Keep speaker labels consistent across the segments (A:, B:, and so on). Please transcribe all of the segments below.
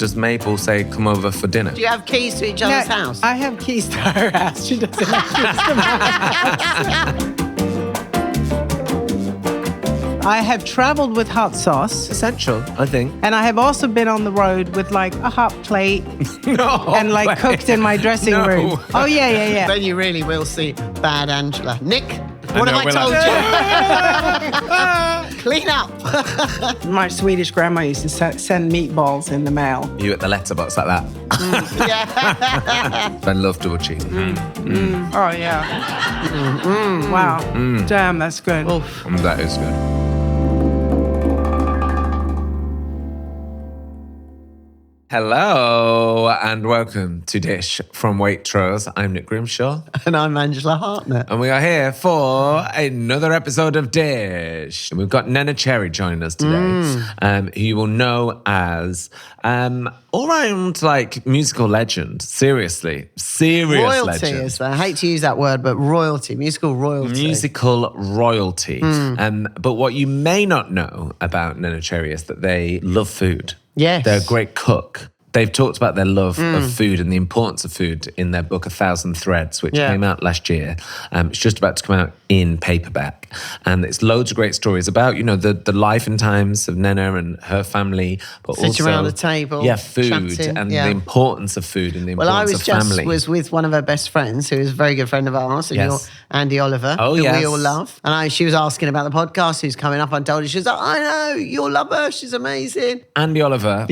A: Does Mabel say, come over for dinner?
B: Do you have keys to each other's house?
C: I have keys to her house. She doesn't have keys to my house. I have traveled with hot sauce.
A: Essential, I think.
C: And I have also been on the road with like a hot plate and like cooked in my dressing room. Oh, yeah.
B: Then you really will see bad Angela. Nick, what have I told you? Clean up.
C: My Swedish grandma used to send meatballs in the mail.
A: You at the letterbox like that.
B: Yeah.
A: I love double cheese.
C: Oh, yeah. Wow. Damn, that's good.
A: That is good. Hello and welcome to Dish from Waitrose. I'm Nick Grimshaw.
B: And I'm Angela Hartnett.
A: And we are here for another episode of Dish. And we've got Neneh Cherry joining us today, who you will know as all-round like musical legend. Serious
B: Royalty
A: legend.
B: is that. I hate to use that word, but royalty, musical royalty.
A: Musical royalty. But what you may not know about Neneh Cherry is that they love food.
B: Yes.
A: They're a great cook. They've talked about their love of food and the importance of food in their book, 1,000 Threads, which came out last year. It's just about to come out in paperback. And it's loads of great stories about, you know, the life and times of Neneh and her family. But
B: Sitting
A: also,
B: around the table.
A: Yeah, food
B: chatting,
A: and the importance of food and the
B: Well, I
A: importance of family.
B: was with one of her best friends, who is a very good friend of ours, and Andi Oliver, who we all love. And she was asking about the podcast, who's coming up. I told her, she was like, I know, you'll love her. She's amazing.
A: Andi Oliver,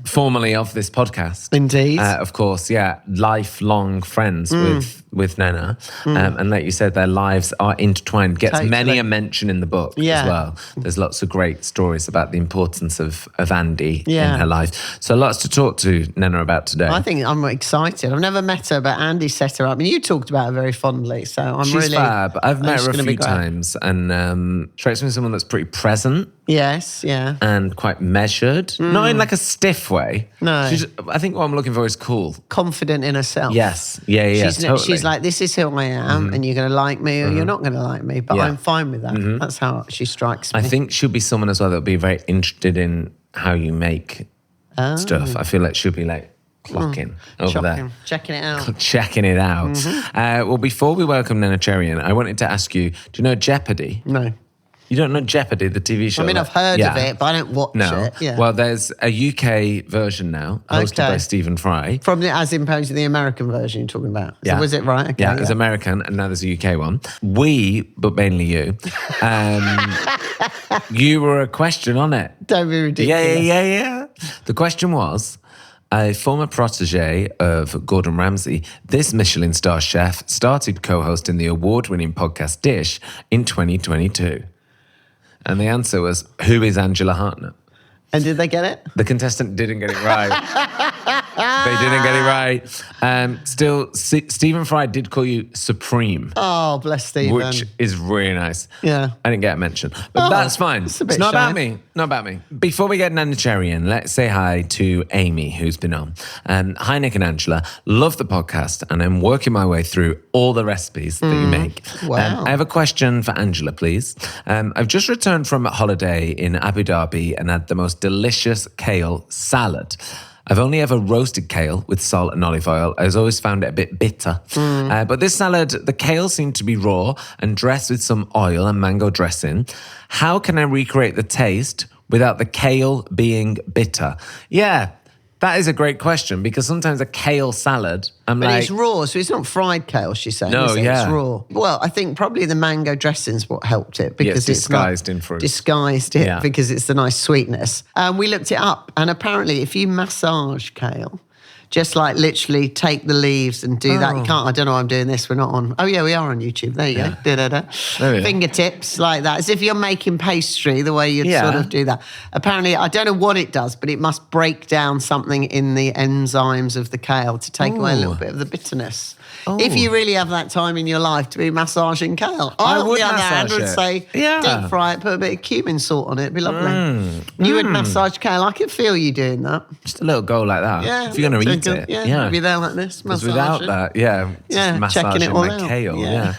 A: formerly of this podcast.
B: Indeed.
A: Of course, lifelong friends with Neneh. And like you said, their lives are intertwined. Gets many a mention in the book as well. There's lots of great stories about the importance of Andi in her life. So lots to talk to Neneh about today.
B: I think I'm excited. I've never met her, but Andy set her up. I mean, you talked about her very fondly, so
A: She's fab. I've met her a few times, and strikes me as someone that's pretty present.
B: Yes, yeah.
A: And quite measured. Not in like a stiff way.
B: No.
A: I think what I'm looking for is cool.
B: Confident in herself.
A: Yes. Yeah, totally.
B: She's like, this is who I am, and you're going to like me or you're not going to like me, but I'm fine with that. That's how she strikes me.
A: I think she'll be someone as well that'll be very interested in how you make stuff. I feel like she'll be like, clocking over there.
B: Checking it out.
A: Checking it out. Well, before we welcome Neneh Cherry in, I wanted to ask you, do you know Jeopardy?
B: No.
A: You don't know Jeopardy, the TV show?
B: I mean, I've heard of it, but I don't watch it. Yeah.
A: Well, there's a UK version now, hosted by Stephen Fry.
B: As opposed to the American version you're talking about. So was it right? Okay,
A: there's American, and now there's a UK one. But mainly you, you were a question on it.
B: Don't be ridiculous.
A: Yeah. The question was, a former protege of Gordon Ramsay, this Michelin star chef started co-hosting the award-winning podcast Dish in 2022. And the answer was, who is Angela Hartnett?
B: And did they get it?
A: The contestant didn't get it right. They didn't get it right. Still, Stephen Fry did call you Supreme.
B: Oh, bless Stephen.
A: Which is really nice.
B: Yeah.
A: I didn't get a mention. But that's fine. It's not about me. Not about me. Before we get Neneh Cherry in, let's say hi to Amy, who's been on. Hi, Nick and Angela. Love the podcast, and I'm working my way through all the recipes that you make.
B: Wow.
A: I have a question for Angela, please. I've just returned from a holiday in Abu Dhabi and had the most delicious kale salad. I've only ever roasted kale with salt and olive oil. I've always found it a bit bitter. But this salad, the kale seemed to be raw and dressed with some oil and mango dressing. How can I recreate the taste without the kale being bitter? Yeah, that is a great question, because sometimes a kale salad, but
B: it's raw, so it's not fried kale, she's saying.
A: No,
B: It's raw. Well, I think probably the mango dressing's what helped it, because
A: it's disguised in fruit.
B: Because it's the nice sweetness. We looked it up, and apparently if you massage kale, just like literally take the leaves and do that. You can't, I don't know why I'm doing this. We're not on. Oh, yeah, we are on YouTube. There you go. Da-da-da. Fingertips like that. As if you're making pastry, the way you'd sort of do that. Apparently, I don't know what it does, but it must break down something in the enzymes of the kale to take away a little bit of the bitterness. If you really have that time in your life to be massaging kale, I would say deep fry it, put a bit of cumin salt on it. It'd be lovely. You would massage kale. I can feel you doing that.
A: Just a little go like that.
B: Yeah.
A: If you're going to eat it.
B: Yeah. Be there like this.
A: Because without that, just massaging my kale. Yeah.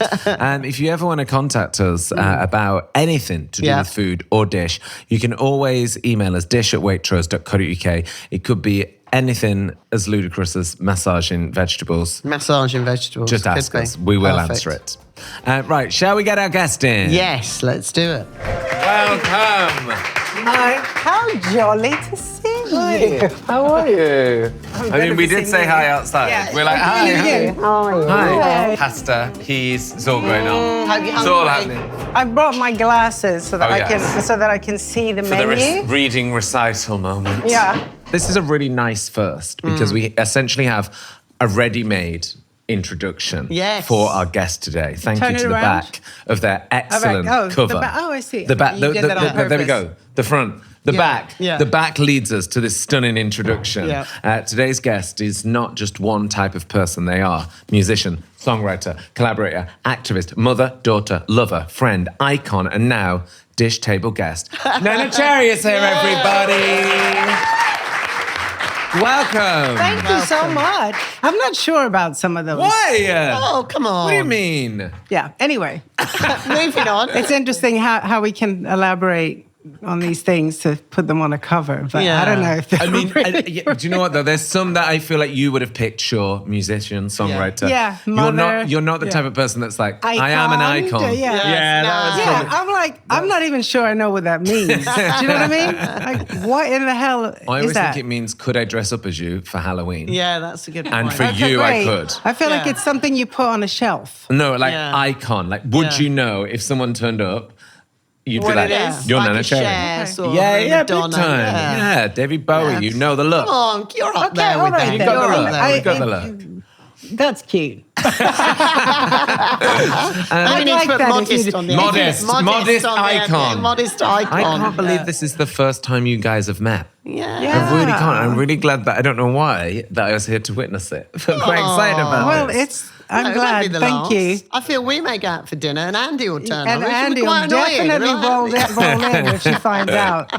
A: If you ever want to contact us about anything to do with food or dish, you can always email us dish@waitrose.co.uk. It could be anything as ludicrous as massaging vegetables,
B: Massaging vegetables.
A: just ask us. We will answer it. Right, shall we get our guest in?
B: Yes, let's do it.
A: Welcome.
C: Hi. How jolly to see you.
A: How are you? I mean, we did say hi outside.
C: Yeah.
A: We're like, hi.
C: Yeah.
A: Hi. Pasta, peas, it's all going on. It's all happening.
C: I brought my glasses so that
A: yes.
C: I can see the
A: For
C: menu.
A: the reading recital moment.
C: Yeah.
A: This is a really nice first because we essentially have a ready-made introduction for our guest today. Thank you to the back of their excellent cover.
C: I see.
A: The back.
C: You did that on
A: there we
C: purpose.
A: go. The front. The back.
B: Yeah.
A: The back leads us to this stunning introduction.
B: Yeah.
A: Today's guest is not just one type of person. They are musician, songwriter, collaborator, activist, mother, daughter, lover, friend, icon, and now dish table guest. Neneh Cherry is here, everybody. Welcome.
C: Thank you so much. I'm not sure about some of those.
A: Why?
B: Oh, come on.
A: What do you mean?
C: Yeah. Anyway,
B: Moving on.
C: it's interesting how we can elaborate on these things to put them on a cover, but I don't know if they're
A: do you know what though? There's some that I feel like you would have picked. Sure, musician, songwriter.
C: Yeah, mother.
A: You're not the type of person that's like, I am an icon.
C: Yeah. I'm like, I'm not even sure I know what that means. Do you know what I mean? Like, what in the hell
A: I
C: is
A: always
C: that?
A: think it means, could I dress up as you for Halloween?
B: Yeah, that's a good point.
A: And for
C: Okay,
A: you,
C: great.
A: I could.
C: I feel like it's something you put on a shelf.
A: No, like icon. Like, would you know if someone turned up? You'd
C: What
A: be like,
C: it is?
A: you're
B: Like
A: Neneh
B: a
A: Cherry.
B: Cher sort of
A: Yeah, big
B: Madonna.
A: time. Yeah, David Bowie, you know the look.
B: Come on, you're up there
C: all
B: with
C: right
B: them.
C: then.
A: got the
B: You're
A: look.
B: up there.
A: You've got the look.
C: That's cute.
B: We need to put
C: that
B: modest on the end.
A: Modest
B: on the
A: icon.
B: end. Modest icon.
A: I can't believe this is the first time you guys have met.
B: Yeah.
A: I really can't. I'm really glad that I don't know why that I was here to witness it. I'm quite excited about
C: Well,
A: this.
C: I'm
B: No, it won't be
C: glad.
B: the
C: Thank
B: last.
C: you.
B: I feel we may go out for dinner and Andy will turn
C: And
B: up.
C: Andy will definitely roll in if she finds out.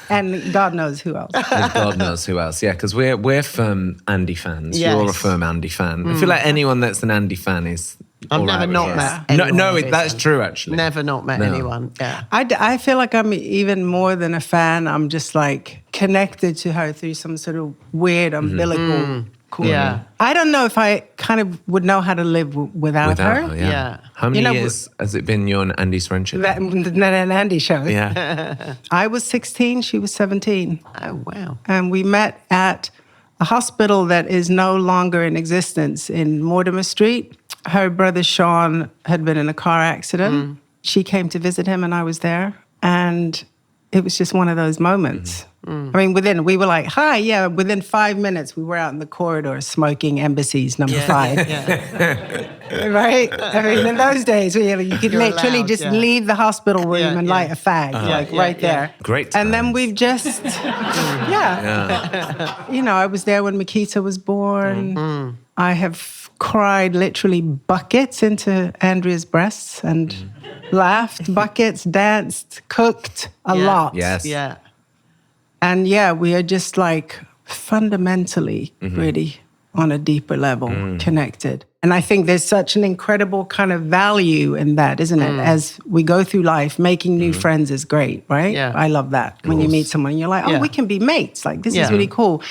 C: And God knows who else.
A: And God knows who else. Yeah, because we're firm Andy fans.
B: Yes.
A: You're a firm Andy fan. I feel like anyone that's an Andy fan is.
B: I've
A: all
B: never
A: right with
B: not
A: us.
B: met
A: No,
B: anyone
A: that's
B: who's-
A: true actually.
B: Never not met anyone. Yeah.
C: I feel like I'm even more than a fan. I'm just like connected to her through some sort of weird umbilical cord.
B: Yeah.
C: I don't know if I kind of would know how to live without her.
A: Yeah. How many
C: You know,
A: years has it been you and Andy's friendship?
C: That Neneh and Andy show.
A: Yeah.
C: I was 16, she was 17.
B: Oh, wow.
C: And we met at a hospital that is no longer in existence in Mortimer Street. Her brother Sean had been in a car accident. She came to visit him and I was there. And it was just one of those moments. I mean, we were like, hi, yeah. Within 5 minutes, we were out in the corridor smoking Embassies number 5. Right? I mean, in those days, you could
B: You're
C: literally
B: allowed,
C: just
B: yeah.
C: leave the hospital room and light a fag, right there.
A: Great
C: And then
A: times.
C: we've just, You know, I was there when Makita was born. I have cried literally buckets into Andrea's breasts and laughed, buckets, danced, cooked a lot.
A: Yes.
B: Yeah.
C: And we are just like fundamentally really on a deeper level connected. And I think there's such an incredible kind of value in that, isn't it? As we go through life, making new friends is great, right?
B: Yeah.
C: I love that. When you meet someone and you're like, oh, we can be mates. Like, this is
B: Yeah.
C: really cool.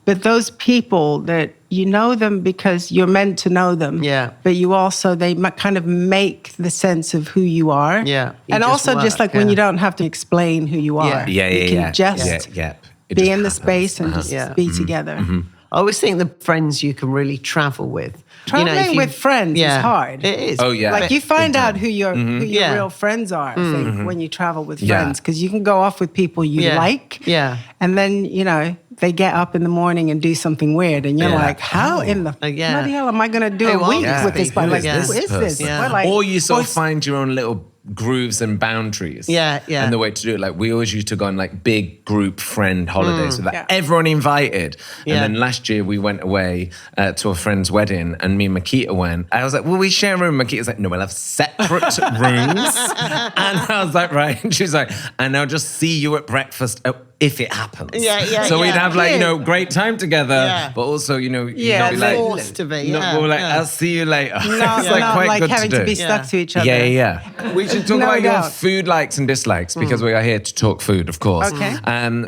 C: But those people that you know them because you're meant to know them.
B: Yeah.
C: But you also, they kind of make the sense of who you are.
B: Yeah. You
C: And
B: just
C: also just
B: work,
C: like when
B: yeah.
C: you don't have to explain who you are. You can just
A: It
C: be
A: just
C: in the
A: happens.
C: space and just be together.
B: I always think the friends you can really travel with.
C: Traveling with friends is hard.
B: It is.
A: Oh, yeah.
C: Like you find out who your
B: Yeah.
C: real friends are, I think, when you travel with
A: Yeah.
C: friends, because you can go off with people you like, and then they get up in the morning and do something weird, and you're like, how in the bloody hell am I going to do
B: Who
C: a
B: are
C: week
B: these
C: with this?
B: people?
C: Like,
B: Yeah.
C: who is this?
B: Yeah.
C: We're like,
A: Or you sort of
C: well,
A: find your own little grooves and boundaries.
B: Yeah.
A: And the way to do it. Like we always used to go on like big group friend holidays with like everyone invited.
B: Yeah.
A: And then last year we went away to a friend's wedding and me and Makita went. I was like, will we share a room? Makita's like, no, we'll have separate rooms. And I was like, right. And she's like, and I'll just see you at breakfast if it happens.
B: Yeah,
A: so we'd
B: yeah.
A: have like, great time together,
B: Yeah.
A: but also, you'd
C: Yeah,
A: not be like,
B: forced to be.
A: no,
B: Yeah,
A: we're like,
B: yeah.
A: I'll see you later.
C: Not,
A: It's like
C: not
A: quite
C: like
A: good
C: having
A: to
C: to
A: do.
C: be stuck to each other.
A: Yeah. We should talk
C: No
A: about your
C: doubt.
A: food likes and dislikes because we are here to talk food, of course.
C: Okay.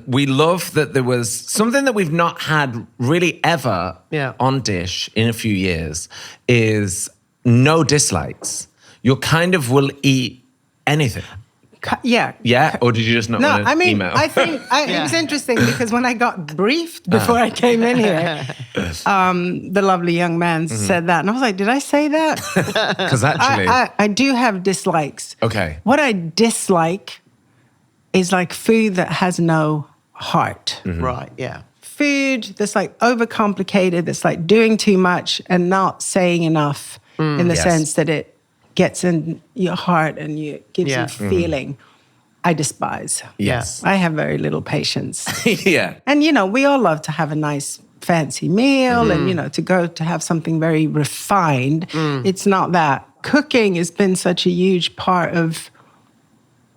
A: We love that there was something that we've not had really ever on Dish in a few years is no dislikes. You kind of will eat anything.
C: Yeah.
A: Yeah? Or did you just not
C: No,
A: want to
C: I mean,
A: email?
C: I think it was interesting because when I got briefed before I came in here, the lovely young man said that. And I was like, did I say that?
A: Because actually...
C: I do have dislikes.
A: Okay.
C: What I dislike is like food that has no heart.
B: Right, yeah.
C: Food that's like overcomplicated, that's like doing too much and not saying enough in the sense that it gets in your heart and gives you feeling. I despise.
A: Yes.
C: I have very little patience.
A: Yeah.
C: And, we all love to have a nice fancy meal and, to go to have something very refined. It's not that. Cooking has been such a huge part of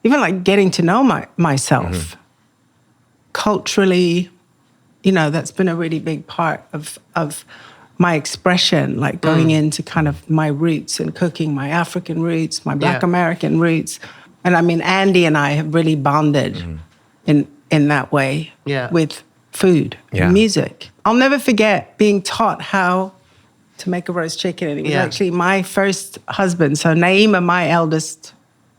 C: even like getting to know myself. Culturally, that's been a really big part of my expression, like going into kind of my roots and cooking, my African roots, my Black American roots. And I mean, Andi and I have really bonded in that way with food and music. I'll never forget being taught how to make a roast chicken. And it was actually my first husband. So Naima, my eldest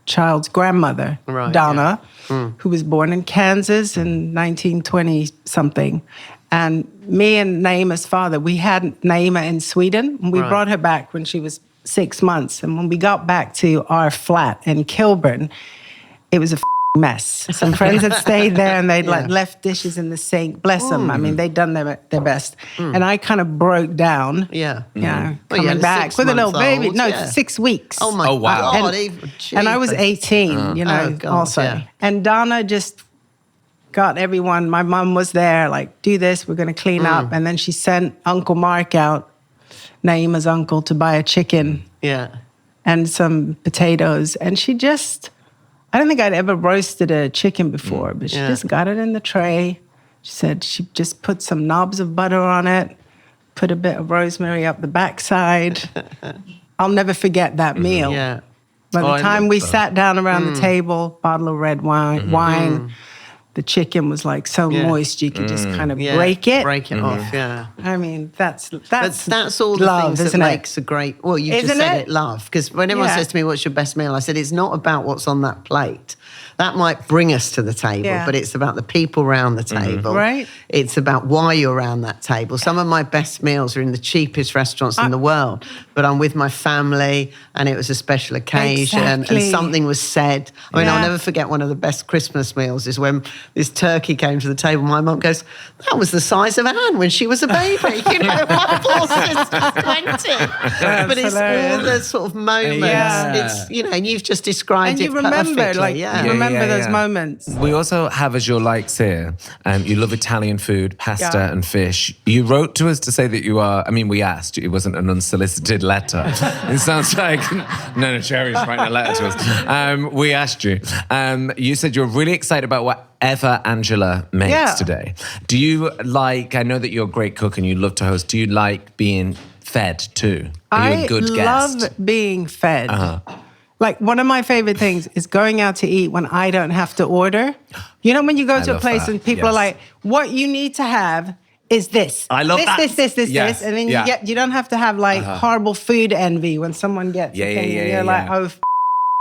C: child's grandmother, Donna, who was born in Kansas in 1920-something. And me and Naima's father, we had Naima in Sweden. And we brought her back when she was 6 months. And when we got back to our flat in Kilburn, it was a mess. Some friends had stayed there and they'd like left dishes in the sink. Bless them. I mean, they'd done their best. And I kind of broke down.
B: Yeah.
C: Coming back with a little baby. No, 6 weeks.
B: Oh, my
A: wow.
B: God.
C: And I was 18, also.
B: Yeah.
C: And Donna just got everyone, my mum was there, like, do this, we're going to clean up. And then she sent Uncle Mark out, Naima's uncle, to buy a chicken and some potatoes. And she just, I don't think I'd ever roasted a chicken before, but she just got it in the tray. She said she just put some knobs of butter on it, put a bit of rosemary up the backside. I'll never forget that meal.
B: Yeah.
C: By the time we sat down around the table, bottle of red wine, the chicken was like so moist you could just kind of break it.
B: Break it off,
C: I mean, that's
B: all the
C: love,
B: things that
C: isn't
B: makes a great... Well, you just said it, love. Because when everyone says to me, what's your best meal? I said, it's not about what's on that plate. That might bring us to the table, but it's about the people around the table.
C: Right.
B: It's about why you're around that table. Some of my best meals are in the cheapest restaurants in the world, but I'm with my family and it was a special occasion and something was said. I mean, I'll never forget one of the best Christmas meals is when this turkey came to the table. My mum goes, that was the size of Anne when she was a baby. My poor sister's 20. But it's all the sort of moments. It's, and you've just described
C: and you
B: it
C: remember,
B: perfectly.
C: Remember those moments.
A: We also have as your likes here, you love Italian food, pasta and fish. You wrote to us to say that you are, I mean, we asked, it wasn't an unsolicited letter. It sounds like Neneh Cherry's writing a letter to us. We asked you. You said you're really excited about whatever Angela makes today. Do you like, I know that you're a great cook and you love to host, do you like being fed too? Are you a good guest?
C: I love being fed. Like, one of my favorite things is going out to eat when I don't have to order. You know, when you go to a place and people are like, what you need to have is this.
A: I love that.
C: This. And then you don't have to have like horrible food envy when someone gets a thing and you're like, oh,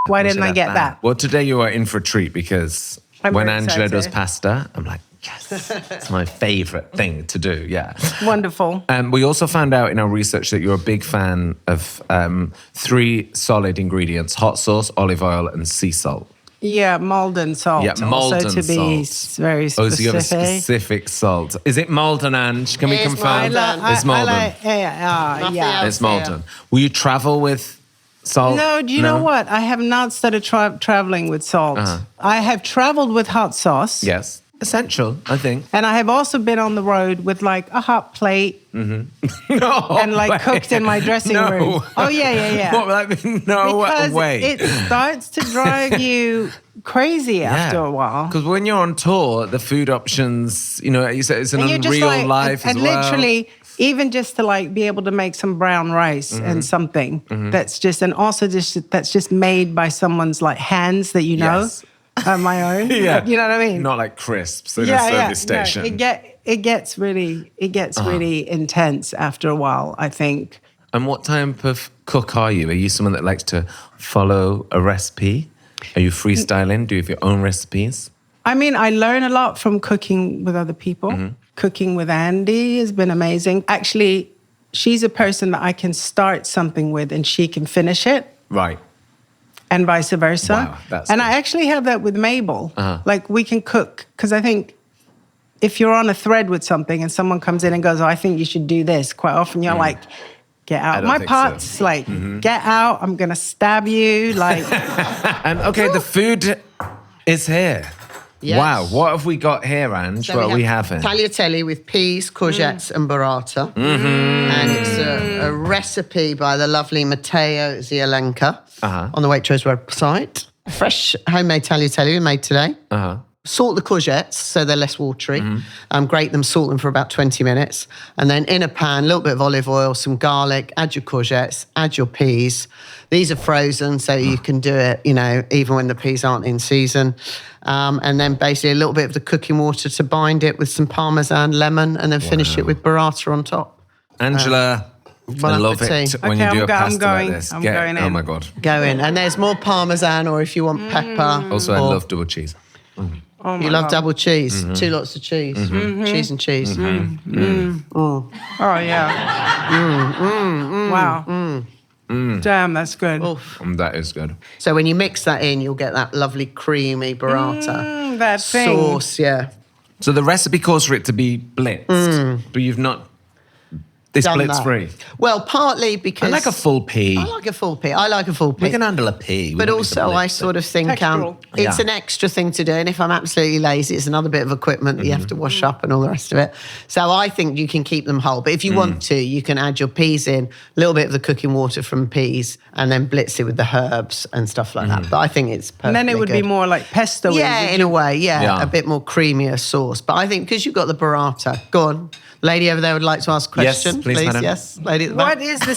C: why didn't I get that?
A: Well, today you are in for a treat because when Angela does pasta, I'm like, yes, it's my favorite thing to do.
C: Wonderful.
A: We also found out in our research that you're a big fan of 3 solid ingredients: hot sauce, olive oil, and sea salt.
C: Yeah, Malden salt.
A: Yeah, Malden
C: also to be
A: salt.
C: Very specific.
A: Oh, so you have a specific salt. Is it Malden, Ange? Can we confirm? It's Malden. It's Malden. Will you travel with salt?
C: No, do you know what? I have not started traveling with salt. I have traveled with hot sauce.
A: Yes. essential, I think.
C: And I have also been on the road with like a hot plate
A: No,
C: and like cooked in my dressing room. Oh, yeah.
A: What would that mean? No
C: because
A: way.
C: it starts to drive you crazy after a while.
A: Because when you're on tour, the food options, you know, it's an
C: And you're just
A: unreal
C: like,
A: life
C: and
A: as well.
C: literally, even just to like be able to make some brown rice and something that's just, and also just that's just made by someone's like hands that you know.
A: Yes.
C: On my own.
A: Yeah.
C: You know what I mean?
A: Not like crisps in a service station.
C: No, it gets really intense after a while, I think.
A: And what type of cook are you? Are you someone that likes to follow a recipe? Are you freestyling? Do you have your own recipes?
C: I mean, I learn a lot from cooking with other people. Cooking with Andi has been amazing. Actually, she's a person that I can start something with and she can finish it.
A: Right.
C: And vice versa.
A: Wow, that's
C: and
A: good.
C: I actually have that with Mabel. Like, we can cook. Because I think if you're on a thread with something and someone comes in and goes, oh, I think you should do this, quite often you're like, get out.
A: don't
C: My
A: think
C: part's
A: so.
C: like, get out, I'm going to stab you. Like,
A: And okay, the food is here.
B: Yes.
A: Wow, what have we got here, Ange? What are we having?
B: Tagliatelle with peas, courgettes, and burrata. And it's a recipe by the lovely Matteo Zielenka on the Waitrose website. Fresh homemade tagliatelle made today. Salt the courgettes so they're less watery. Grate them, salt them for about 20 minutes. And then in a pan, a little bit of olive oil, some garlic, add your courgettes, add your peas. These are frozen, so you can do it, you know, even when the peas aren't in season. And then basically a little bit of the cooking water to bind it with some Parmesan, lemon, and then finish it with burrata on top.
A: Angela, I love it
B: appetit.
A: when
C: Okay,
A: you do a pasta
C: going.
A: like this.
C: I'm going
A: Oh
C: in.
A: my God.
B: Go in. And there's more Parmesan, or if you want pepper.
A: Also, I love double cheese.
C: oh my
B: You love
C: God.
B: double cheese, 2 lots of cheese, cheese and cheese.
C: Oh, yeah. Wow. Damn, that's good.
A: That is good.
B: So when you mix that in, you'll get that lovely creamy burrata
C: That thing.
B: sauce. Yeah,
A: So the recipe calls for it to be blitzed, but you've not... This
B: done
A: blitz
B: that.
A: free.
B: Well, partly because
A: I like a full pea.
B: I like a full pea.
A: We can handle a pea. We
B: But
A: don't need to
B: also, I
A: blitz it.
B: sort of think
C: Textural.
B: it's
A: Yeah.
B: an extra thing to do. And if I'm absolutely lazy, it's another bit of equipment that you have to wash up and all the rest of it. So I think you can keep them whole. But if you want to, you can add your peas in, a little bit of the cooking water from peas, and then blitz it with the herbs and stuff like that. But I think it's perfectly
C: And then it would be
B: good.
C: more like pesto.
B: Yeah, in a way,
A: Yeah.
B: a bit more creamier sauce. But I think because you've got the burrata, go on. Lady over there would like to ask a
A: Yes,
B: question.
A: please, madam.
B: Yes, lady at the back.
C: What is the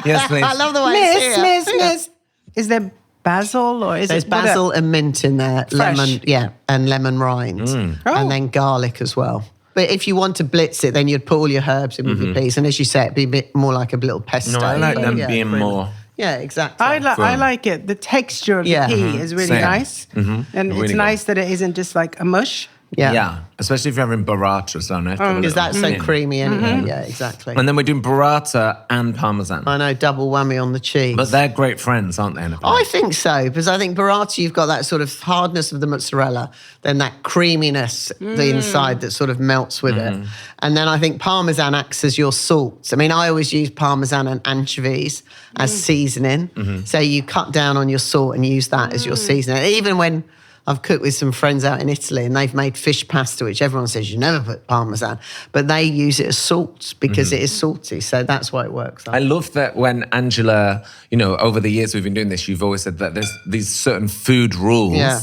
A: Yes, please.
B: I love the way it's here.
C: Miss. Is there basil or is
B: There's
C: it
B: basil and mint in there,
C: Fresh.
B: lemon, and lemon rind,
C: Oh.
B: and then garlic as well. But if you want to blitz it, then you'd put all your herbs in with your peas, and as you say, it'd be a bit more like a little pesto.
A: No, I like
B: but
A: them
B: yeah,
A: being
B: really.
A: more...
B: Yeah, exactly.
C: I like it. The texture of
B: Yeah.
C: the pea is really
A: Same.
C: nice. And
A: Really
C: it's
A: good.
C: nice that it isn't just like a mush.
B: Yeah,
A: Especially if you're having burrata, so
B: because that's so creamy anyway. Yeah, exactly.
A: And then we're doing burrata and parmesan.
B: I know, double whammy on the cheese.
A: But they're great friends, aren't they? in a
B: I
A: plate?
B: think so, because I think burrata, you've got that sort of hardness of the mozzarella, then that creaminess, the inside that sort of melts with it. And then I think parmesan acts as your salt. I mean, I always use parmesan and anchovies as seasoning. So you cut down on your salt and use that as your seasoning. Even when I've cooked with some friends out in Italy and they've made fish pasta, which everyone says you never put parmesan, but they use it as salt because it is salty. So that's why it works.
A: I love that when Angela, you know, over the years we've been doing this, you've always said that there's these certain food rules
B: Yeah.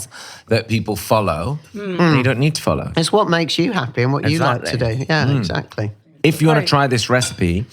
A: that people follow that you don't need to follow.
B: It's what makes you happy and what you like to do. Yeah, exactly.
A: If you want to
C: Right.
A: try this recipe,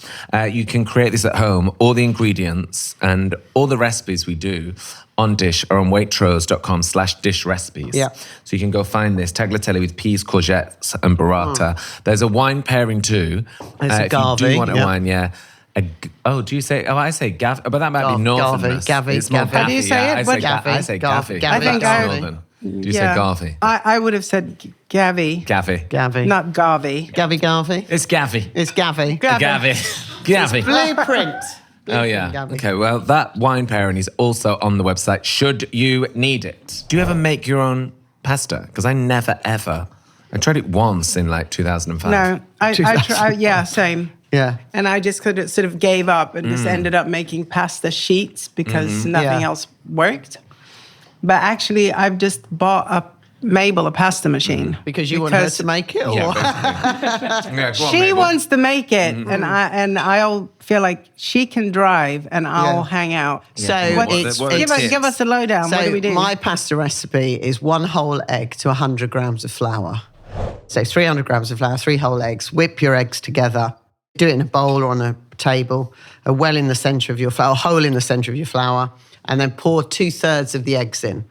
A: you can create this at home. All the ingredients and all the recipes we do on Dish are on waitrose.com/dish recipes.
B: Yeah.
A: So you can go find this tagliatelle with peas, courgettes, and burrata. There's a wine pairing too.
B: There's a
A: if you do
B: Gavi,
A: want a
B: yeah.
A: wine, yeah. Do you say? Oh, I say gav. But that might be northern.
B: Gavi,
A: It's more
B: Gavi. How
C: do you say
A: yeah,
C: it?
A: I
C: What-
A: say
B: Gavi,
A: I say
B: Gavi,
A: gavi.
B: Gavi,
C: I think
A: That's
C: I-
A: northern. Do you say gavi?
C: I would have said Gavi.
A: Gavi.
B: Gavi.
C: Not Gavi.
B: Gavi.
A: It's gavi.
B: It's Gavi.
A: Gavi. Gavi.
B: Blueprint.
A: Oh, yeah.
B: Gavi.
A: Okay, well, that wine pairing is also on the website, should you need it. Do you ever make your own pasta? Because I never, ever. I tried it once in like 2005.
C: No, yeah, same.
B: Yeah.
C: And I just sort of gave up and just ended up making pasta sheets because nothing
B: Yeah.
C: else worked. But actually, I've just bought a Mabel a pasta machine.
B: Because you want her to make it? Or?
A: Yeah, go on,
C: She
A: Mabel.
C: wants to make it, and I'll feel like she can drive, and I'll hang out.
B: So
C: Give us a lowdown.
B: So
C: what do we do?
B: my pasta recipe is 1 whole egg to 100 grams of flour. So 300 grams of flour, 3 whole eggs. Whip your eggs together. Do it in a bowl or on a table. A well in the centre of your flour, a hole in the centre of your flour. And then pour 2/3 of the eggs in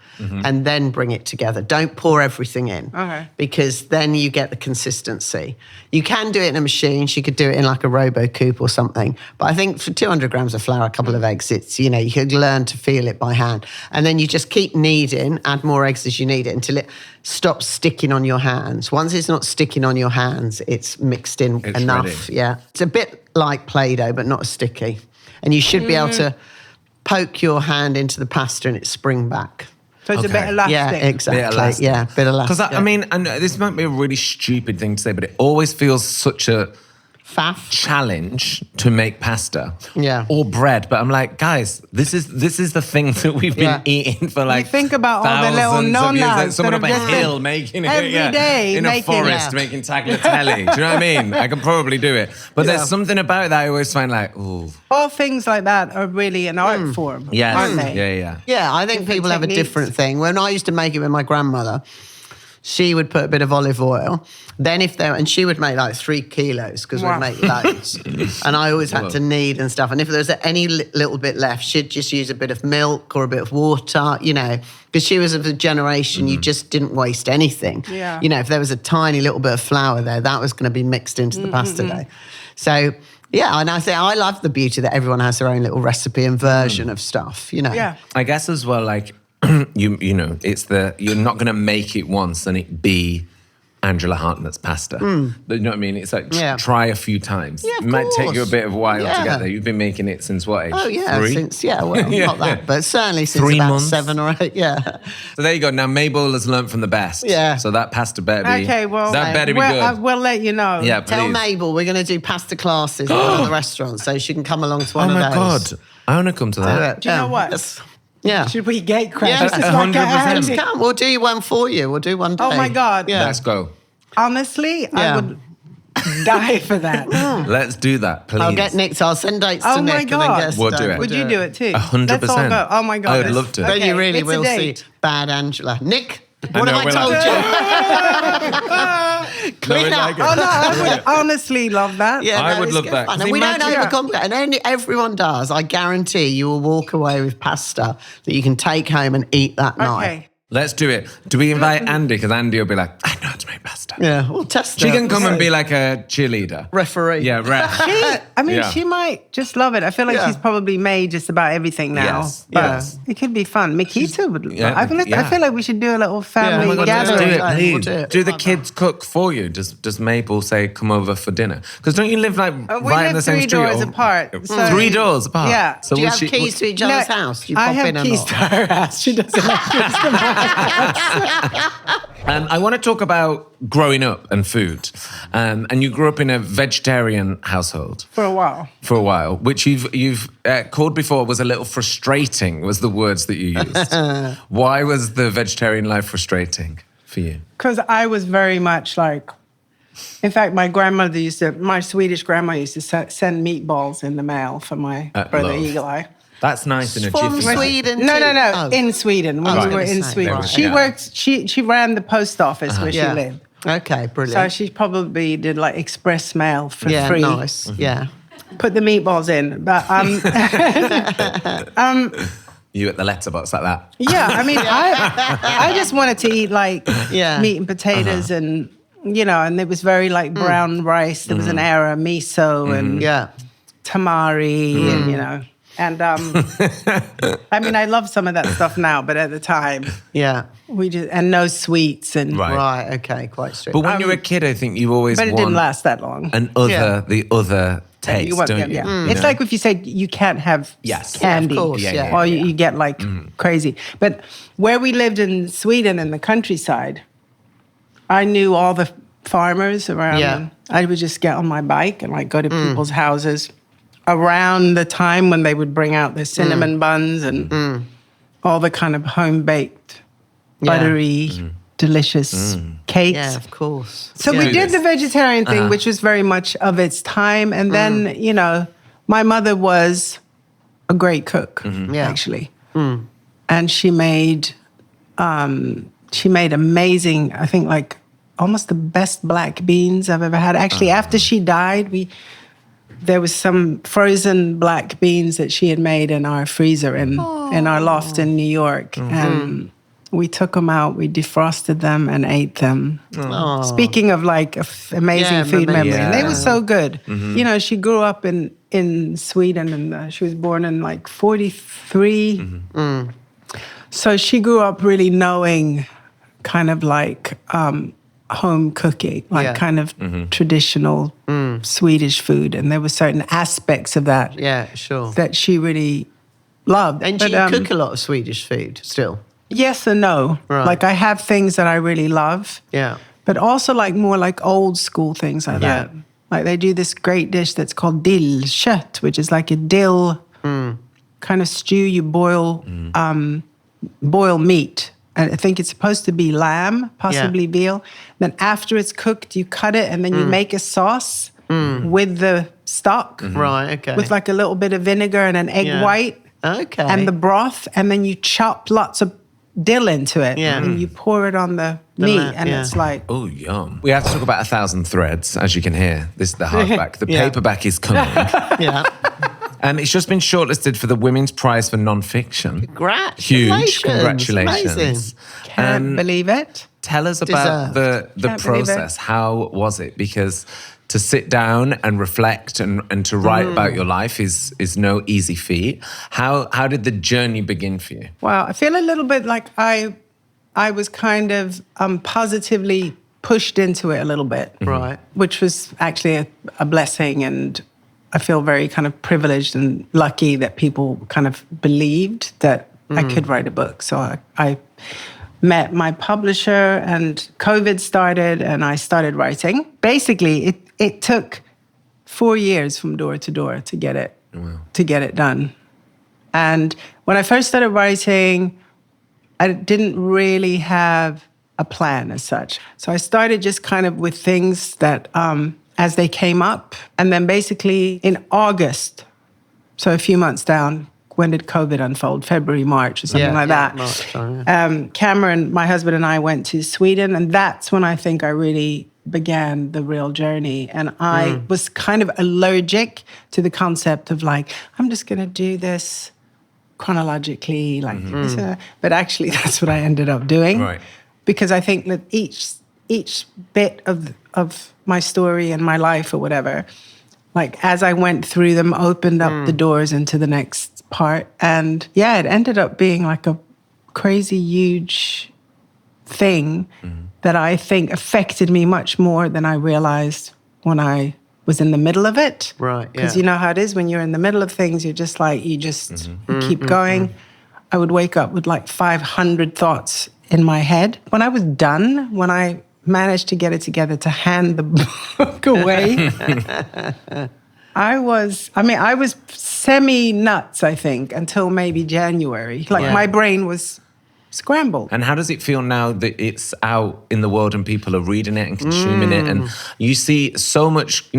B: and then bring it together. Don't pour everything in because then you get the consistency. You can do it in a machine. She could do it in like a Robo Coupe or something. But I think for 200 grams of flour, a couple of eggs, it's, you know, you could learn to feel it by hand. And then you just keep kneading, add more eggs as you need it until it stops sticking on your hands. Once it's not sticking on your hands, it's mixed in enough.
A: Ready.
B: Yeah. It's a bit like Play-Doh, but not as sticky. And you should be able to poke your hand into the pasta and it spring back.
C: So it's a bit elastic.
B: Yeah, exactly.
A: Bit elastic.
B: Yeah, bit elastic.
A: Because I mean, and this might be a really stupid thing to say, but it always feels such a
B: faff
A: challenge to make pasta or bread. But I'm like, guys, this is the thing that we've been eating for like
C: you think about all the little
A: thousands of years. Like
C: nonas
A: someone
C: that
A: up
C: have
A: a
C: just
A: hill making it
C: every day
A: in a
C: making
A: forest making tagliatelle. Do you know what I mean? I can probably do it. But there's something about that I always find like, ooh.
C: All things like that are really an art form, aren't they?
B: Yeah, I think people have a different thing. When I used to make it with my grandmother, she would put a bit of olive oil. Then and she would make like 3 kilos because we'd make loads. And I always had to knead and stuff. And if there was any little bit left, she'd just use a bit of milk or a bit of water, you know, because she was of the generation, you just didn't waste anything.
C: Yeah.
B: You know, if there was a tiny little bit of flour there, that was going to be mixed into the pasta dough. So, yeah, and I love the beauty that everyone has their own little recipe and version of stuff, you know.
C: Yeah.
A: I guess as well, like, you know, you're not going to make it once and it be Angela Hartnett's pasta. You know what I mean? It's like try a few times.
B: Yeah, of
A: it might
B: course.
A: take you a bit of a while to get there. You've been making it since what age?
B: Oh, yeah,
A: 3?
B: not that, but certainly since
A: 3
B: about
A: months?
B: 7 or 8,
A: So there you go. Now Mabel has learnt from the best.
B: Yeah.
A: So that pasta better be.
C: Okay, well,
A: that better be good.
C: We'll let you know.
A: Yeah, please.
B: Tell Mabel we're going to do pasta classes at one of the restaurants so she can come along to one
A: oh
B: of
A: my
B: those.
A: God, I want to come to that.
C: Do you know what?
B: Yes. Yeah.
C: Should we gate crash?
B: Yeah,
C: This is
A: 100%.
C: like
B: Come, we'll do one for you. We'll do one day.
C: Oh my God.
B: Yeah.
A: Let's go.
C: Honestly, I would die for that.
A: Let's do that, please.
B: I'll get Nick. I'll send dates to
C: Oh my
B: Nick and then
C: God.
B: get us
A: We'll
B: done.
A: do it.
C: Would you do it too?
A: 100%.
C: Let's all go. Oh my God.
A: I would love to.
B: Then you really
C: it's a
B: will see
C: date.
B: bad Angela. Nick, what have I
A: we're
B: told you? Clean up.
C: Oh no, I would honestly love that.
B: Yeah,
A: I would
B: it's
A: love
B: good
A: that.
B: fun.
A: 'Cause
B: And we don't
A: imagine-
B: overcomplicate. And everyone does. I guarantee you will walk away with pasta that you can take home and eat that night.
C: Okay.
A: Let's do it. Do we invite Andy? Because Andy will be like, I know how to make pasta.
B: Yeah, we'll test
A: She
B: it.
A: can come and be like a cheerleader.
B: Referee.
A: Yeah, ref.
C: She might just love it. I feel like she's probably made just about everything now.
A: Yes,
C: But
A: yes.
C: it could be fun. Mikita would.
A: Yeah,
C: I feel like we should do a little family
B: Oh my God, let's
C: gathering.
A: Do it,
B: We'll
A: please.
B: do it.
A: Do the kids cook for you? Does Mabel say, come over for dinner? Because don't you live like
C: We
A: right
C: live
A: in the same
C: 3
A: street?
C: doors apart. So
A: 3 doors apart?
C: Yeah.
A: So
B: Do you
A: would
B: have
A: she-
B: keys to each other's house? You
C: I
B: pop
C: have
B: in
C: keys
B: and
C: to her house. She doesn't have keys to my house.
A: I want to talk about growing up and food. And you grew up in a vegetarian household
C: For a while.
A: which you've called before was a little frustrating, was the words that you used. Why was the vegetarian life frustrating for you?
C: Because I was very much like, in fact, my Swedish grandma used to send meatballs in the mail for my brother
A: love.
C: Eagle Eye.
A: That's nice in a
B: From
A: jiffy.
B: Sweden
C: No,
B: to-
C: no.
B: Oh.
C: In Sweden, when
B: Oh,
C: we were in
B: say,
C: Sweden.
B: right.
C: She
A: Yeah.
C: worked, she ran the post office where she lived.
B: Okay,
C: So
B: brilliant.
C: she probably did like express mail for
B: yeah,
C: free.
B: nice. Yeah.
C: Put the meatballs in. But
A: You at the letterbox like that.
C: yeah, I mean, I just wanted to eat like
B: Yeah.
C: meat and potatoes and, you know, and it was very like brown rice. There was an era, miso and
B: Yeah.
C: tamari and, you know. And I mean, I love some of that stuff now, but at the time,
B: Yeah.
C: and no sweets and.
A: Right.
B: Right, okay, quite strict.
A: But when you were a kid, I think you always
C: But it
A: want
C: didn't last that long.
A: the other taste,
C: You won't
A: don't
C: get-
A: you?
C: yeah.
A: You
C: It's
A: know?
C: like if you say you can't have
A: Yes.
C: candy,
B: Yeah, of course,
A: yeah.
C: or you get like crazy. But where we lived in Sweden in the countryside, I knew all the farmers around.
B: Yeah.
C: And I would just get on my bike and like go to people's houses around the time when they would bring out the cinnamon buns and all the kind of home baked, buttery, delicious cakes.
B: Yeah, of course.
C: So we did the vegetarian thing, which was very much of its time. And then, you know, my mother was a great cook, actually. And she made amazing, I think, like almost the best black beans I've ever had. Actually, after she died, there was some frozen black beans that she had made in our freezer in our loft in New York. And we took them out, we defrosted them and ate them. Speaking of like amazing food memory, and they were so good. You know, she grew up in Sweden, and she was born in like 43. So she grew up really knowing kind of like home cooking, like kind of traditional Swedish food. And there were certain aspects of that that she really loved.
B: And do you cook a lot of Swedish food still?
C: Yes and no.
B: Right.
C: Like I have things that I really love.
B: Yeah.
C: But also like more like old school things like that. Like they do this great dish that's called dillkött, which is like a dill kind of stew. You boil meat. And I think it's supposed to be lamb, possibly veal. Then after it's cooked, you cut it and then you make a sauce with the stock.
B: Right, okay.
C: With like a little bit of vinegar and an egg white.
B: Okay.
C: And the broth. And then you chop lots of dill into it.
B: Yeah.
C: And you pour it on the meat. And it's like...
A: Oh, yum. We have to talk about 1,000 Threads, as you can hear. This is the hardback. The paperback is coming. It's just been shortlisted for the Women's Prize for Non-Fiction.
B: Congratulations.
A: Huge. Congratulations.
B: Amazing.
C: Can't believe it.
A: Tell us about the process. How was it? Because to sit down and reflect and to write about your life is no easy feat. How did the journey begin for you?
C: Wow, I feel a little bit like I was kind of positively pushed into it a little bit.
B: Right.
C: Which was actually a blessing, and I feel very kind of privileged and lucky that people kind of believed that I could write a book. So I met my publisher and COVID started and I started writing. Basically, it took 4 years from door to door to get it done. And when I first started writing, I didn't really have a plan as such. So I started just kind of with things that as they came up. And then basically in August, so a few months down, when did COVID unfold? February, March, or something like that. March, Cameron, my husband, and I went to Sweden, and that's when I think I really began the real journey. And I was kind of allergic to the concept of like, I'm just going to do this chronologically, like, but actually that's what I ended up doing.
A: Right.
C: Because I think that each bit of my story and my life or whatever, like as I went through them, opened up the doors into the next part. And yeah, it ended up being like a crazy huge thing that I think affected me much more than I realized when I was in the middle of it.
B: Right,
C: Because you know how it is when you're in the middle of things, you're just like, you keep going. I would wake up with like 500 thoughts in my head. When I was done, when I managed to get it together to hand the book away, I was semi-nuts, I think, until maybe January. Like my brain was scrambled.
A: And how does it feel now that it's out in the world and people are reading it and consuming it? And you see so much,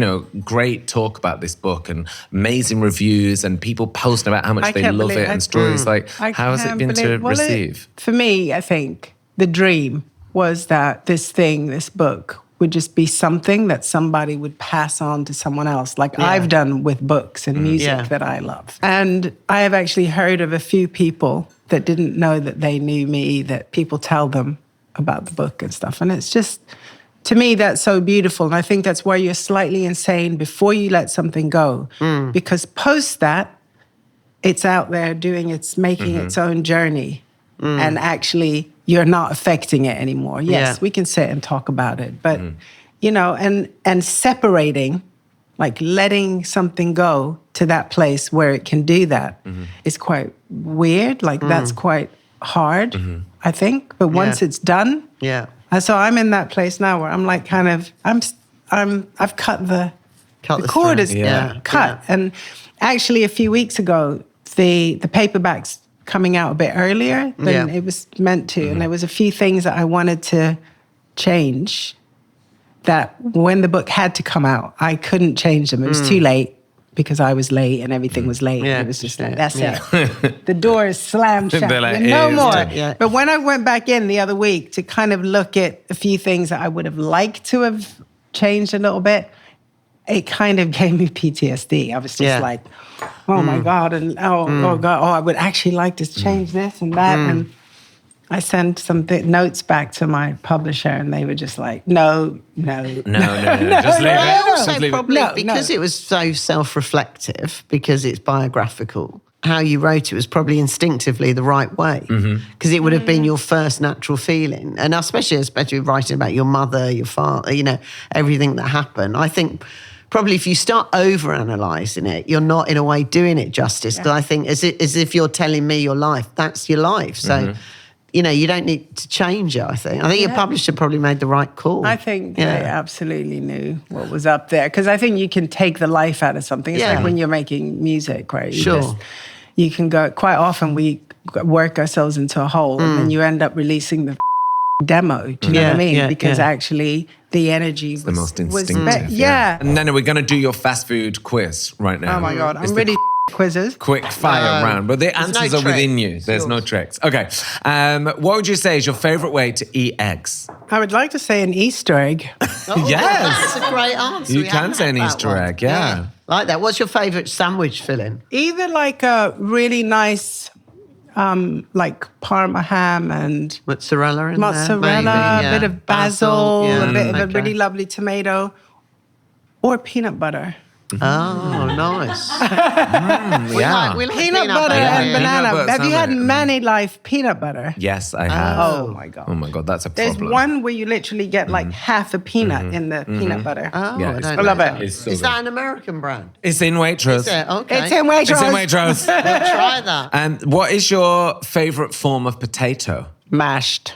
A: great talk about this book and amazing reviews and people posting about how much they love it and stories. Like, how has it been to receive?
C: For me, I think the dream was that this book would just be something that somebody would pass on to someone else, like I've done with books and music that I love. And I have actually heard of a few people that didn't know that they knew me, that people tell them about the book and stuff. And it's just, to me, that's so beautiful. And I think that's why you're slightly insane before you let something go. Because post that, it's out there making its own journey. And actually, you're not affecting it anymore. Yes, we can sit and talk about it. But, and separating, like letting something go to that place where it can do that is quite weird. Like that's quite hard, I think. But once it's done, and so I'm in that place now where I'm like I've cut the cord is cut. And actually a few weeks ago, the paperbacks coming out a bit earlier than it was meant to. And there was a few things that I wanted to change that when the book had to come out, I couldn't change them. It was too late because I was late and everything was late.
B: Yeah.
C: It was just like, that's it. The door is slammed shut.
A: Like,
C: No more.
B: Yeah.
C: But when I went back in the other week to kind of look at a few things that I would have liked to have changed a little bit, it kind of gave me PTSD. I was just like, oh my God, and oh God, I would actually like to change this and that. And I sent some notes back to my publisher and they were just like, no.
A: No. Just leave
B: I
A: it.
B: also
A: Just leave it.
B: probably, because it was so self-reflective, because it's biographical, how you wrote it was probably instinctively the right way, because it would have been your first natural feeling. And especially writing about your mother, your father, everything that happened. I think probably if you start over-analysing it, you're not in a way doing it justice. Because I think as if you're telling me your life, that's your life. So, you don't need to change it, I think. I think your publisher probably made the right call.
C: I think they absolutely knew what was up there. Because I think you can take the life out of something. It's like when you're making music, right? You can go, quite often we work ourselves into a hole and then you end up releasing the demo. Do you know what I mean? Because actually the energy was
A: the most instinctive.
C: Yeah.
A: And then we're going to do your fast food quiz right now.
C: Oh my God, I'm really quizzes.
A: Quick fire round, but the answers are within you. There's no tricks. Okay. What would you say is your favourite way to eat eggs?
C: I would like to say an Easter egg.
A: Yes.
B: That's a great answer.
A: You
B: We
A: can
B: haven't
A: say an
B: had that
A: Easter
B: one.
A: egg, yeah.
B: Like that. What's your favourite sandwich filling?
C: Either like a really nice, like Parma ham and
B: Mozzarella in there,
C: mozzarella,
B: maybe,
C: a bit of basil,
B: yeah,
C: a bit of a
B: okay.
C: really lovely tomato, or peanut butter.
B: Oh, nice.
A: Yeah.
B: We like
C: Peanut butter
A: Yeah,
C: and
A: peanut
C: banana.
A: butter
C: Have you had
A: sandwich.
C: Mani Life peanut butter?
A: Yes, I have.
C: Oh my God.
A: Oh my God, that's a
C: There's
A: problem.
C: one where you literally get like half a peanut in the peanut butter.
B: Oh,
A: Yeah,
B: I
A: it's
B: don't
C: I love
B: know
C: it.
B: that.
A: It's so
B: Is
A: good.
B: that an American brand?
A: It's in Waitrose.
B: Is it? Okay.
C: It's in Waitrose.
A: It's in Waitrose.
B: We'll try that.
A: What is your favourite form of potato?
C: Mashed.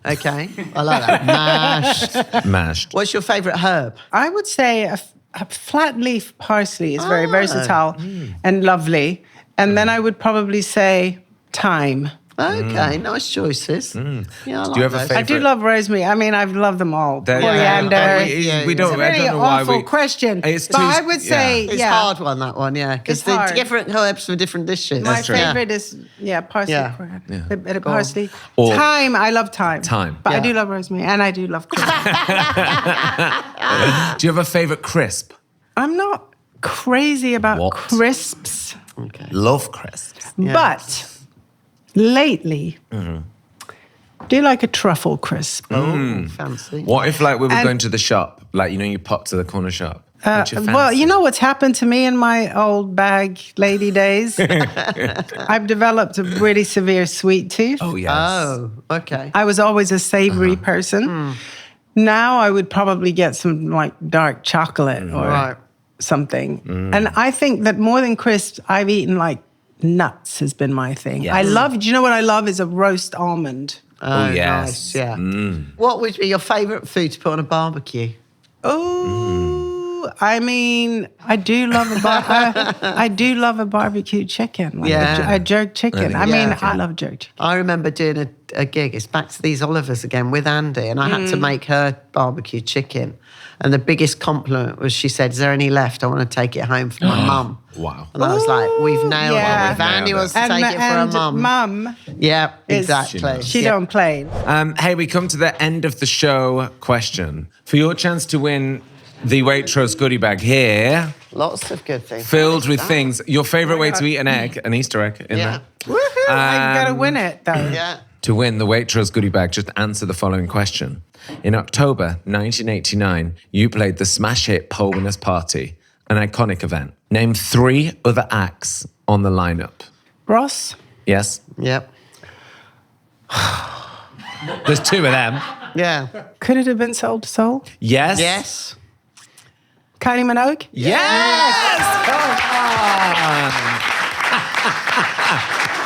B: Okay. I like that. Mashed.
A: Mashed.
B: What's your favourite herb?
C: I would say a flat leaf parsley is very versatile and lovely. And then I would probably say thyme.
B: Okay, nice choices. Yeah, I like
A: Do you have a
B: those.
A: favourite?
C: I do love rosemary. I mean, I've loved them all.
A: They're-
C: Coriander.
A: We don't.
C: It's a
A: I
C: very
A: don't know why
C: awful
A: we.
C: question.
A: It's
C: but
A: too-
C: I would say,
B: It's a hard one, that one, yeah. Because
C: It's
B: they're
C: hard.
B: different herbs for different dishes.
C: My
A: true.
C: favorite is, parsley.
B: Yeah.
C: Coriander. A bit of parsley.
A: Or-
C: Thyme, I love thyme.
A: Thyme.
C: But I
B: Yeah.
C: do love rosemary and I do love crisp.
A: Do you have a favourite crisp?
C: I'm not crazy about
A: What?
C: crisps,
B: Okay.
A: Love crisps.
C: but lately, do like a truffle crisp.
B: Oh, fancy.
A: What if we were
C: And-
A: going to the shop, you pop to the corner shop? What's your
C: Well,
A: fancy?
C: you know what's happened to me in my old bag lady days? I've developed a really severe sweet tooth.
A: Oh yes.
B: Oh, okay.
C: I was always a savory person. Now I would probably get some dark chocolate or
B: Right.
C: something. And I think that more than crisps, I've eaten nuts has been my thing.
A: Yes.
C: I love, do you know what I love is a roast almond.
A: Oh, yes.
B: Nice, yeah. What would be your favourite food to put on a barbecue?
C: Oh, I mean, I do love I do love a barbecue chicken,
B: Yeah.
C: a jerk chicken. I mean,
B: Yeah.
C: I love jerk chicken.
B: I remember doing a gig, it's back to these Olivers again, with Andi, and I had to make her barbecue chicken. And the biggest compliment was she said, "Is there any left? I want to take it home for my mum."
A: Wow.
B: And I was like, "We've nailed
C: yeah.
B: it. If Andi
A: Nailed
B: wants
A: it.
B: to take it for her mum."
C: Mum,
B: Yeah,
C: is-
B: exactly.
C: she
B: Yeah.
C: don't play.
A: Hey, we come to the end of the show question. For your chance to win the Waitrose goodie bag here,
B: Lots of good things.
A: filled with things. Your favourite way to eat an egg, an Easter egg in
B: Yeah.
A: there.
C: Woohoo! I gotta win it though.
B: Yeah.
A: To win the Waitrose goodie bag, just answer the following question. In October 1989, you played the smash hit Pole Winners Party, an iconic event. Name 3 other acts on the lineup.
C: Ross,
A: Yes?
B: Yep.
A: There's 2 of them.
B: Yeah.
C: could it have been Soul to Soul?
A: Yes?
B: Yes.
C: Kylie Minogue?
A: Yes!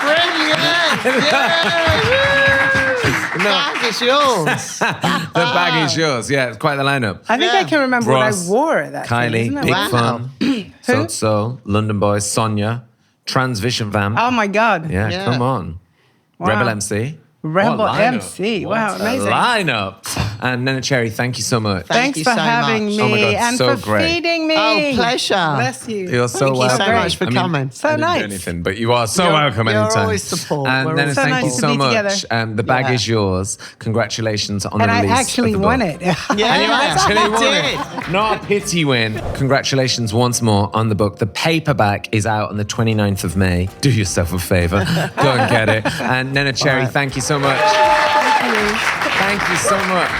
B: Brilliant. Yeah. Bag is yours.
A: The bag is yours. Yeah, it's quite the lineup.
C: I think
B: Yeah.
C: I can remember
A: Ross,
C: what I wore that
A: Kylie,
C: thing, isn't it?
A: Big
B: Wow.
A: Fun, Soul to Soul, London Boys, Sonia, Transvision Fam.
C: Oh my God.
A: Yeah, come on.
C: Wow.
A: Rebel MC.
C: Rebel
A: What a lineup.
C: MC. Wow,
A: What a
C: amazing.
A: lineup. And Neneh Cherry, thank you so much.
C: Thanks
B: you
C: for
B: so
C: having
B: much.
C: me
A: Oh my God,
C: and
A: so
C: for
A: great.
C: feeding me.
B: Oh, pleasure.
C: Bless you.
A: You're so
B: Thank you
A: welcome.
B: so much for coming.
C: So
A: I didn't
C: nice.
A: do anything, but you are so
B: You're-
A: welcome
B: you're
A: anytime.
B: always support.
A: And
B: We're
A: Neneh,
B: always
A: thank
C: nice
A: you
C: to
A: so
C: be
A: much.
C: together.
A: The bag
B: Yeah.
A: is yours. Congratulations on the
C: And I
A: release
C: actually
A: of the
C: won
A: book.
C: it.
B: Yeah,
A: And you actually
B: you
A: won
B: did.
A: it. Not a pity win. Congratulations once more on the book. The paperback is out on the 29th of May. Do yourself a favor. Go and get it. And Neneh Cherry, thank you so much. Thank you so much.